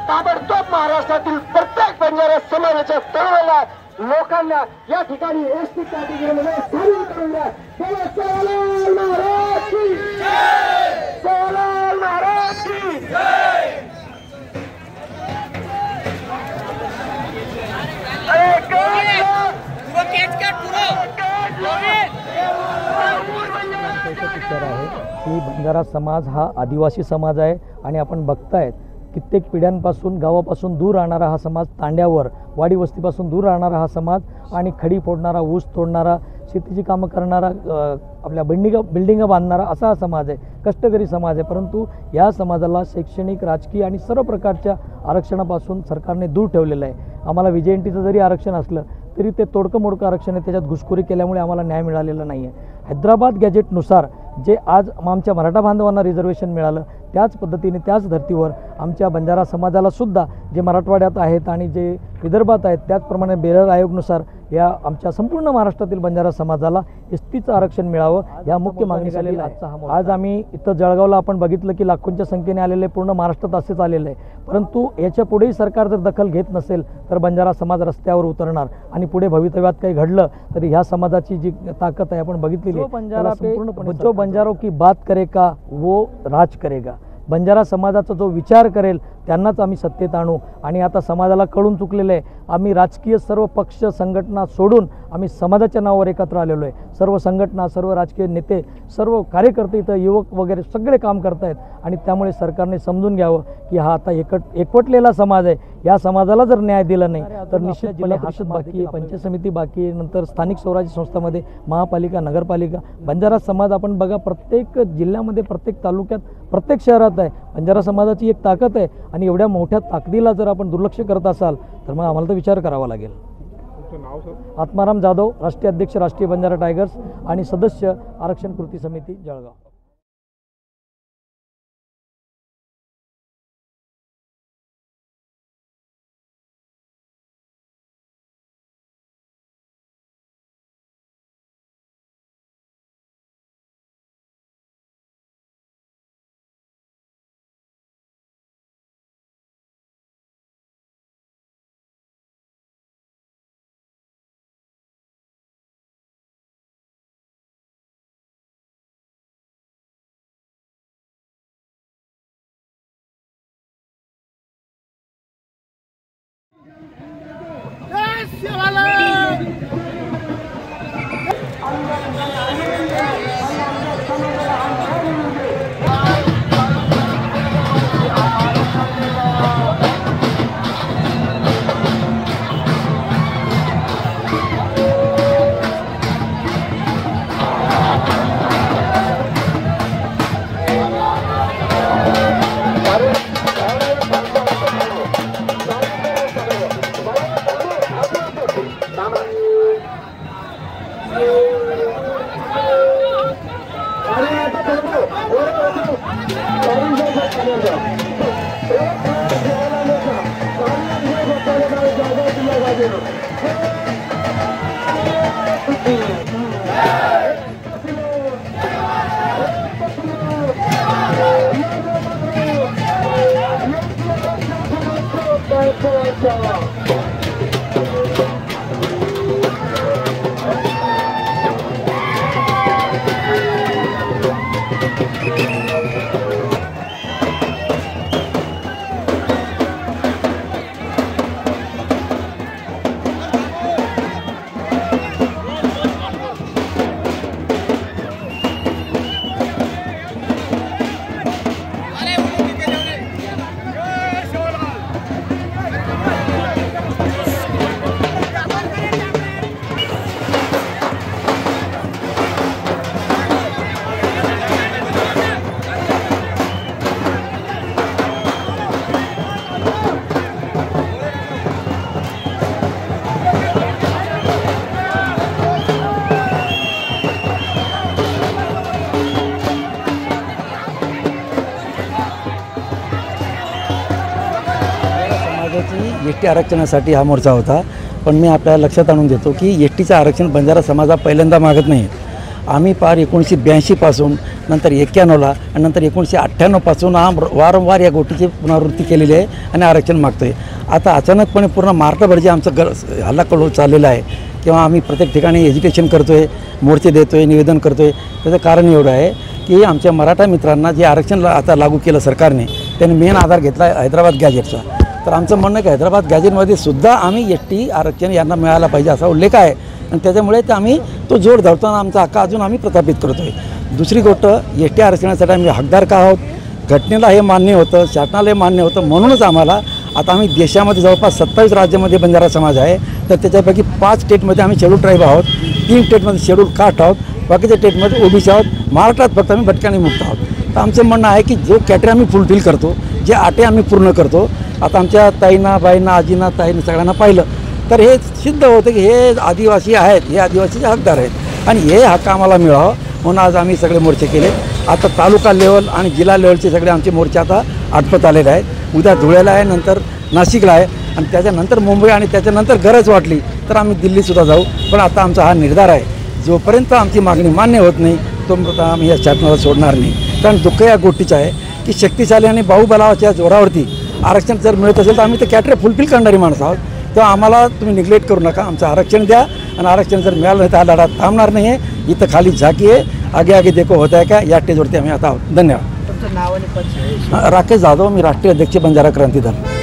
ताबडतोब महाराष्ट्रातील प्रत्येक बंजारा समाजाच्या तळाला लोकांना या ठिकाणी एसटी कॅटेगरीमध्ये सामील करून द्या। सोलाल महाराज की जय, सोलाल महाराज की जय। विचार आहे की बंजारा समाज हा आदिवासी समाज आहे आणि आपण बघतायत कित्येक पिढ्यांपासून गावापासून दूर राहणारा हा समाज, तांड्यावर वाडी वस्तीपासून दूर राहणारा हा समाज आणि खडी फोडणारा, ऊस तोडणारा, शेतीची कामं करणारा, आपल्या बिल्डिंगा बांधणारा असा हा समाज आहे, कष्टकरी समाज आहे। परंतु या समाजाला शैक्षणिक, राजकीय आणि सर्व प्रकारच्या आरक्षणापासून सरकारने दूर ठेवलेलं आहे। आम्हाला विजयंतीचं जरी आरक्षण असलं तरी ते तोडकं मोडकं आरक्षण आहे, त्याच्यात घुसखोरी केल्यामुळे आम्हाला न्याय मिळालेला नाही आहे। हैदराबाद गॅजेटनुसार जे आज आमच्या मराठा बांधवांना रिझर्वेशन मिळालं त्याच पद्धतीने त्याच धर्तीवर आमच्या बंजारा समाजाला सुद्धा जे मराठवाड्यात आहेत आणि जे विदर्भात आहेत त्याचप्रमाणे बेरर आयोगनुसार या आमच्या संपूर्ण महाराष्ट्रातील बंजारा समाजाला एसटीचं आरक्षण मिळावं या मुख्य मागणीसाठी आज आम्ही इथं जळगावला आपण बघितलं की लाखोंच्या संख्येने आलेले पूर्ण महाराष्ट्रात असेच आलेलं आहे। परंतु याच्या पुढेही सरकार जर दखल घेत नसेल तर बंजारा समाज रस्त्यावर उतरणार आणि पुढे भवितव्यात काही घडलं तरी ह्या समाजाची जी ताकद आहे आपण बघितलेली आहे। जो बंजारों की बात करेगा वो राज करेगा। बंजारा समाजाचा जो विचार करेल त्यांनाच आम्ही सत्तेत आणू आणि आता समाजाला कळून चुकलेलं आहे। आम्ही राजकीय सर्व पक्ष संघटना सोडून आम्ही समाजाच्या नावावर एकत्र आलेलो आहे। सर्व संघटना, सर्व राजकीय नेते, सर्व कार्यकर्ते, इथं युवक वगैरे सगळे काम करत आहेत आणि त्यामुळे सरकारने समजून घ्यावं की हा आता एकवटलेला समाज आहे। या समाजाला जर न्याय दिला नाही तर निश्चितपणे परिषद बाकी आहे, पंचायत समिती बाकी आहे, नंतर स्थानिक स्वराज्य संस्थांमध्ये महापालिका, नगरपालिका। बंजारा समाज आपण बघा प्रत्येक जिल्ह्यामध्ये, प्रत्येक तालुक्यात, प्रत्येक शहरात आहे। बंजारा समाजाची एक ताकद आहे आणि एवढ्या मोठ्या ताकदीला जर आपण दुर्लक्ष करत असाल तर मग आम्हाला तर विचार करावा लागेल। आत्माराम जाधव, राष्ट्रीय अध्यक्ष, राष्ट्रीय बंजारा टायगर्स आणि सदस्य, आरक्षण कृती समिती, जळगाव। टी आरक्षणासाठी हा मोर्चा होता. पण मी आपल्याला लक्षात आणून देतो की एस टीचं आरक्षण बंजारा समाज हा पहिल्यांदा मागत नाही. आम्ही पार 1982पासून नंतर 91ला आणि नंतर 1998पासून वारंवार या गोष्टीची पुनरावृत्ती केलेली आहे आणि आरक्षण मागतो आहे. आता अचानकपणे पूर्ण महाराष्ट्रभर जे आमचं हल्लाकल्लोळ चाललेला आहे किंवा आम्ही प्रत्येक ठिकाणी एज्युकेशन करतो आहे, मोर्चे देतो आहे, निवेदन करतो आहे, त्याचं कारण एवढं आहे की आमच्या मराठा मित्रांना जे आरक्षण आता लागू केलं सरकारने, त्यांनी मेन आधार घेतला हैदराबाद गॅजेटचा. तर आमचं म्हणणं की हैदराबाद गॅजेटमध्ये सुद्धा आम्ही एस टी आरक्षण यांना मिळायला पाहिजे असा उल्लेख आहे आणि त्याच्यामुळे ते आम्ही तो जोर धरताना आमचा हक्क अजून आम्ही प्रस्थापित करतो आहे. दुसरी गोष्ट, एस टी आरक्षणासाठी आम्ही हकदार का आहोत, घटनेला हे मान्य होतं, शासनाला हे मान्य होतं, म्हणूनच आम्हाला आता आम्ही देशामध्ये जवळपास 27 राज्यामध्ये बंजारा समाज आहे. तर त्याच्यापैकी 5 स्टेटमध्ये आम्ही शेड्यूल ट्राईब आहोत, 3 स्टेटमध्ये शेड्यूल कास्ट आहोत, बाकीच्या स्टेटमध्ये ओबीसी आहोत, महाराष्ट्रात फक्त आम्ही भटक्याने मुक्त आहोत. तर आमचं म्हणणं आहे की जो कॅटेगरी आम्ही फुलफिल करतो, जे अटी आम्ही पूर्ण करतो. आता आमच्या ताईंना, बाईंना, आजींना, ताईंना सगळ्यांना पाहिलं तर हे सिद्ध होतं की हे आदिवासी आहेत, हे आदिवासीचे हकदार आहेत आणि हे हक्क आम्हाला मिळावं म्हणून आज आम्ही सगळे मोर्चे केले. आता तालुका लेवल आणि जिल्हा लेवलचे सगळे आमचे मोर्चे आता आटपत आलेले आहेत. उद्या धुळ्याला आहे, नंतर नाशिकला आहे आणि त्याच्यानंतर मुंबई आणि त्याच्यानंतर गरज वाटली तर आम्ही दिल्लीसुद्धा जाऊ. पण आता आमचा हा निर्धार आहे, जोपर्यंत आमची मागणी मान्य होत नाही तोपर्यंत आम्ही या शासनाला सोडणार नाही. कारण दुःख या गोष्टीचं आहे की शक्तिशाली आणि बाहुबलाच्या जोरावरती आरक्षण जर मिळत असेल तर आम्ही ते कॅटेगरी फुलफिल करणारी माणसं आहोत. तेव्हा आम्हाला तुम्ही निग्लेक्ट करू नका, आमचं आरक्षण द्या आणि आरक्षण जर मिळालं नाही तर हा लढा थांबणार नाही आहे. इथं खाली झाकी आहे, आगे आगे देखो होत आहे का, या स्टेजवरती आम्ही आता आहोत. धन्यवाद. तुमचं नाव आणि पद? राकेश जाधव, मी राष्ट्रीय अध्यक्ष बंजारा क्रांती दल.